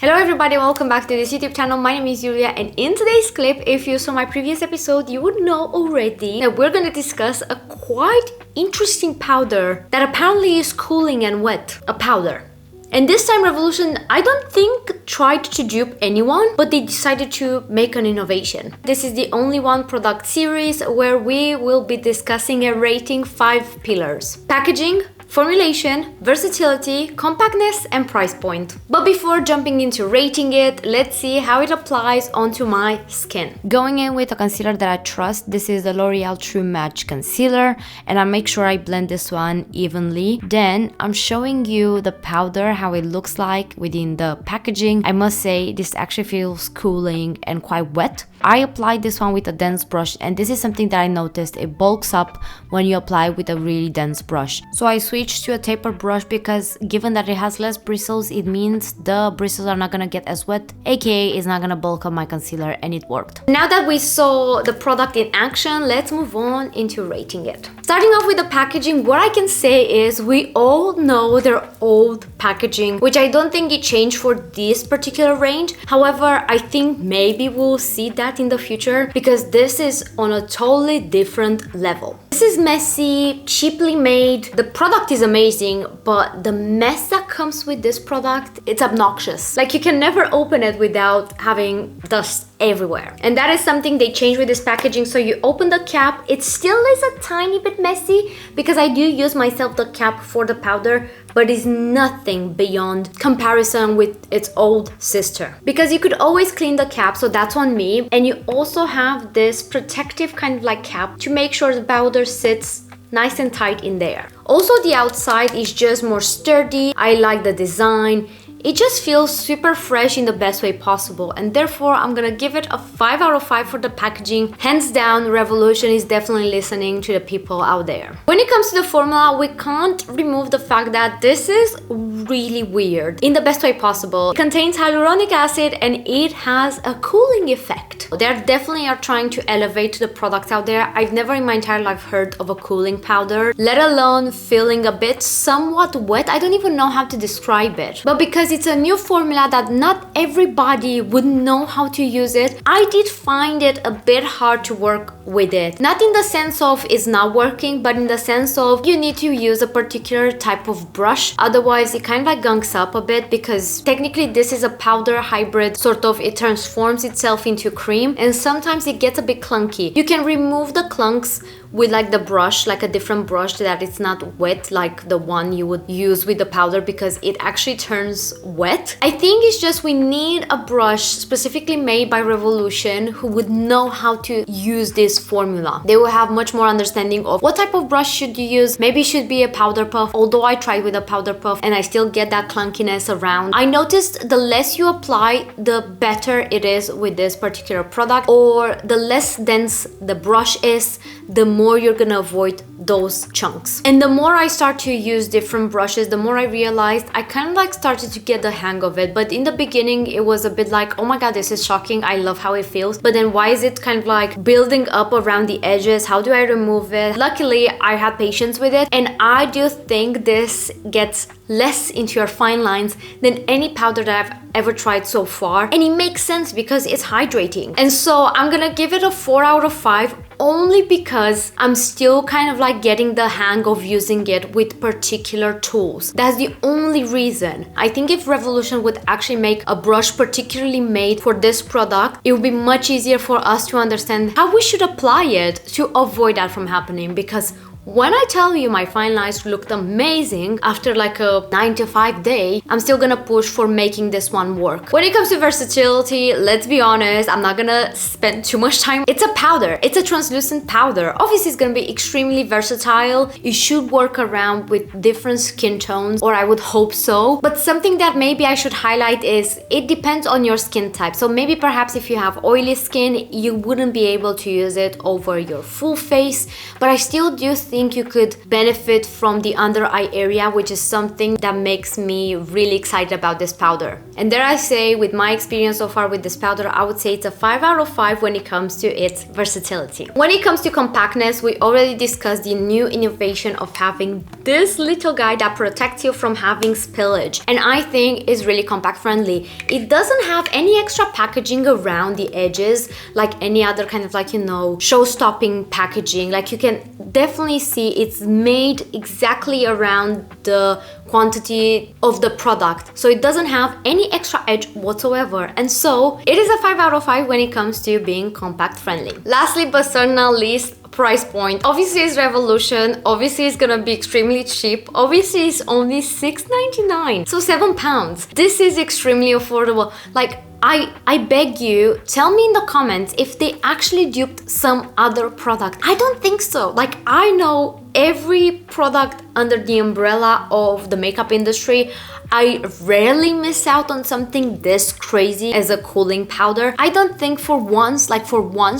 Hello everybody, welcome back to this YouTube channel. My name is Julia, and in today's clip, if you saw my previous episode, you would know already that we're gonna discuss a quite interesting powder that apparently is cooling and wet. A powder. And this time Revolution, I don't think, tried to dupe anyone, but they decided to make an innovation. This is the only one product series where we will be discussing and rating 5 pillars: packaging, formulation, versatility, compactness, and price point. But before jumping into rating it, let's see how it applies onto my skin. Going in with a concealer that I trust, this is the L'Oreal True Match Concealer, and I make sure I blend this one evenly. Then I'm showing you the powder, how it looks like within the packaging. I must say this actually feels cooling and quite wet. I applied this one with a dense brush, and this is something that I noticed, it bulks up when you apply with a really dense brush. So I switched to a taper brush because given that it has less bristles, it means the bristles are not gonna get as wet, aka it's not gonna bulk up my concealer, and it worked. Now that we saw the product in action, let's move on into rating it. Starting off with the packaging, what I can say is we all know their old packaging, which I don't think it changed for this particular range. However, I think maybe we'll see that in the future because this is on a totally different level. This is messy, cheaply made. The product is amazing, but the mess that comes with this product, it's obnoxious. Like, you can never open it without having dust everywhere. And that is something they changed with this packaging. So you open the cap, it still is a tiny bit messy because I do use myself the cap for the powder, but it's nothing beyond comparison with its old sister. Because you could always clean the cap, so that's on me. And you also have this protective kind of like cap to make sure the powder sits nice and tight in there. Also, the outside is just more sturdy. I like the design. It just feels super fresh in the best way possible, and therefore I'm gonna give it a 5 out of 5 for the packaging. Hands down, Revolution is definitely listening to the people out there. When it comes to the formula, we can't remove the fact that this is really weird in the best way possible. It contains hyaluronic acid and it has a cooling effect. They definitely are trying to elevate the products out there. I've never in my entire life heard of a cooling powder, let alone feeling a bit somewhat wet. I don't even know how to describe it. But because it's a new formula that not everybody would know how to use it, I did find it a bit hard to work with it. Not in the sense of it's not working, but in the sense of you need to use a particular type of brush. Otherwise, it kind of like gunks up a bit because technically this is a powder hybrid, sort of. It transforms itself into cream, and sometimes it gets a bit clunky. You can remove the clunks with like the brush, like a different brush that it's not wet like the one you would use with the powder, because it actually turns wet. I think it's just we need a brush specifically made by Revolution who would know how to use this formula. They will have much more understanding of what type of brush should you use. Maybe it should be a powder puff, although I tried with a powder puff and I still get that clunkiness around. I noticed the less you apply, the better it is with this particular product, or the less dense the brush is, the more you're gonna avoid those chunks. And the more I start to use different brushes, the more I realized I kind of like started to get the hang of it. But in the beginning, it was a bit like, oh my god, this is shocking, I love how it feels. But then why is it kind of like building up around the edges? How do I remove it? Luckily, I had patience with it, and I do think this gets less into your fine lines than any powder that I've ever tried so far. And it makes sense because it's hydrating. And so I'm gonna give it a 4 out of 5, only because I'm still kind of like getting the hang of using it with particular tools. That's the only reason. I think if Revolution would actually make a brush particularly made for this product, it would be much easier for us to understand how we should apply it to avoid that from happening. Because when I tell you my fine lines looked amazing after like a 9 to 5 day, I'm still gonna push for making this one work. When it comes to versatility, let's be honest, I'm not gonna spend too much time. It's a powder. It's a translucent powder. Obviously, it's gonna be extremely versatile. You should work around with different skin tones, or I would hope so. But something that maybe I should highlight is it depends on your skin type. So maybe perhaps if you have oily skin, you wouldn't be able to use it over your full face. But I still do think you could benefit from the under eye area, which is something that makes me really excited about this powder. And there I say, with my experience so far with this powder, I would say it's a 5 out of 5 when it comes to its versatility. When it comes to compactness, we already discussed the new innovation of having this little guy that protects you from having spillage, and I think is really compact friendly. It doesn't have any extra packaging around the edges like any other kind of, like, you know, show-stopping packaging. Like, you can definitely see it's made exactly around the quantity of the product, so it doesn't have any extra edge whatsoever, and so it is a 5 out of 5 when it comes to being compact friendly. Lastly, but certainly not least, price point. Obviously it's Revolution, obviously it's gonna be extremely cheap, obviously it's only £6.99, so £7. This is extremely affordable. Like, I beg you, tell me in the comments if they actually duped some other product. I don't think so. Like, I know every product under the umbrella of the makeup industry. I rarely miss out on something this crazy as a cooling powder. I don't think for once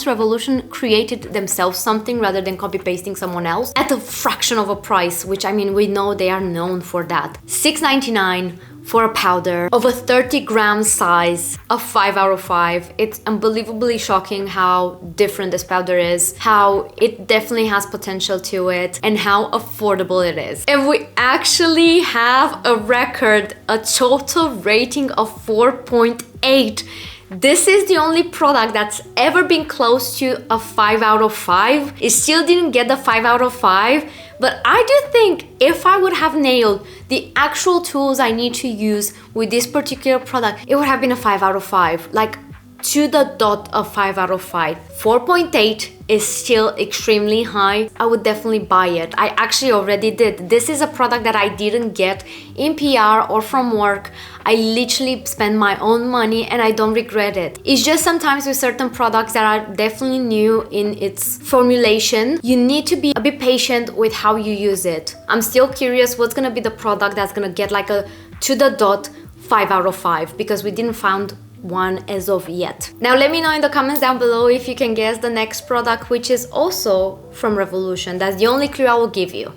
Revolution created themselves something rather than copy pasting someone else at a fraction of a price, which, I mean, we know they are known for that. $6.99 for a powder of a 30-gram size, a 5 out of 5. It's unbelievably shocking how different this powder is, how it definitely has potential to it, and how affordable it is. And we actually have a record, a total rating of 4.8. This is the only product that's ever been close to a 5 out of 5. It still didn't get the 5 out of 5, but I do think if I would have nailed the actual tools I need to use with this particular product, it would have been a 5 out of 5. Like, to the dot, of 5 out of 5. 4.8 is still extremely high. I would definitely buy it. I actually already did. This is a product that I didn't get in PR or from work. I literally spent my own money and I don't regret it. It's just sometimes with certain products that are definitely new in its formulation, you need to be a bit patient with how you use it. I'm still curious what's gonna be the product that's gonna get like a to the dot 5 out of 5, because we didn't find one as of yet. Now let me know in the comments down below if you can guess the next product, which is also from Revolution. That's the only clue I will give you.